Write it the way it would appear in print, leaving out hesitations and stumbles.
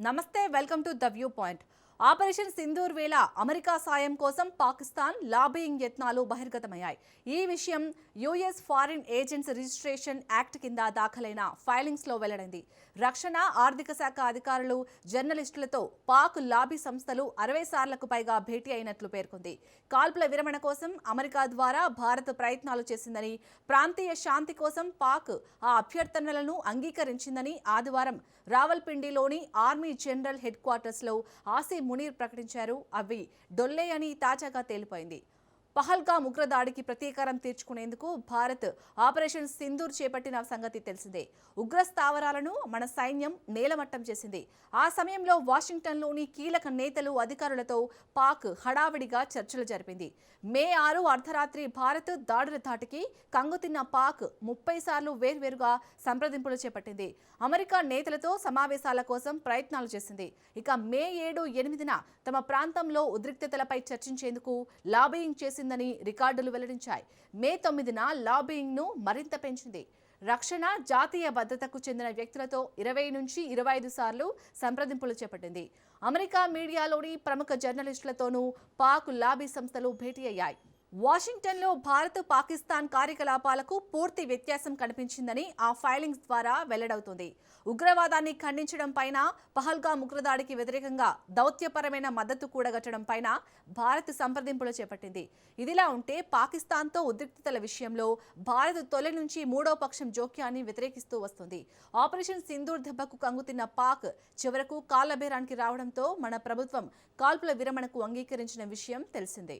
నమస్తే, welcome to the view point. Operation Sindoor వేళ America సాయం కోసం పాకిస్తాన్ లాబియింగ్ యత్నాలు బహిర్గతమయ్యాయి. ఈ విషయం US foreign agents registration act కింద దాఖలైన ఫైలింగ్స్లో వెల్లడైంది. రక్షణ, ఆర్థిక శాఖ అధికారులు, జర్నలిస్టులతో పాక్ లాబీ సంస్థలు 60 సార్లకు పైగా భేటీ అయినట్లు పేర్కొంది. కాల్పుల విరమణ కోసం అమెరికా ద్వారా భారత్ ప్రయత్నాలు చేసిందని, ప్రాంతీయ శాంతి కోసం పాక్ ఆ అభ్యర్థనలను అంగీకరించిందని ఆదివారం రావల్పిండిలోని ఆర్మీ జనరల్ హెడ్ క్వార్టర్స్లో ఆసిమ్ మునీర్ ప్రకటించారు. అవి డొల్లే అని తాజాగా తేలిపోయింది. పహల్గామ్ ఉగ్రదాడికి ప్రతీకారం తీర్చుకునేందుకు భారత్ ఆపరేషన్ సింధూర్ చేపట్టిన సంగతి తెలిసిందే. ఉగ్ర స్థావరాలను మన సైన్యం నేలమట్టం చేసింది. ఆ సమయంలో వాషింగ్టన్లోని కీలక నేతలు, అధికారులతో పాక్ హడావిడిగా చర్చలు జరిపింది. మే 6 అర్ధరాత్రి భారత్ దాడుల ధాటికి కంగుతిన్న పాక్ 30 సార్లు వేర్వేరుగా సంప్రదింపులు చేపట్టింది. అమెరికా నేతలతో సమావేశాల కోసం ప్రయత్నాలు చేసింది. ఇక మే 7, 8న తమ ప్రాంతంలో ఉద్రిక్తతలపై చర్చించేందుకు లాబియింగ్ చేసిందని రికార్డులు వెల్లడించాయి. మే 9న లాబియింగ్ను మరింత పెంచింది. రక్షణ, జాతీయ భద్రతకు చెందిన వ్యక్తులతో 20 నుంచి 25 సార్లు సంప్రదింపులు చేపట్టింది. అమెరికా మీడియాలోని ప్రముఖ జర్నలిస్టులతోనూ పాక్ లాబీ సంస్థలు భేటీ అయ్యాయి. వాషింగ్టన్లో భారత్, పాకిస్తాన్ కార్యకలాపాలకు పూర్తి వ్యత్యాసం కనిపించిందని ఆ ఫైలింగ్స్ ద్వారా వెల్లడవుతుంది. ఉగ్రవాదాన్ని ఖండించడం పైన, పహల్గామ్ ఉగ్రదాడికి వ్యతిరేకంగా దౌత్యపరమైన మద్దతు కూడగట్టడం పైన భారత్ సంప్రదింపులు చేపట్టింది. ఇదిలా ఉంటే పాకిస్తాన్తో ఉద్రిక్తతల విషయంలో భారత్ తొలి నుంచి మూడో పక్షం జోక్యాన్ని వ్యతిరేకిస్తూ వస్తుంది. ఆపరేషన్ సింధూర్ దెబ్బకు కంగుతిన్న పాక్ చివరకు కాళ్లబేరానికి రావడంతో మన ప్రభుత్వం కాల్పుల విరమణకు అంగీకరించిన విషయం తెలిసిందే.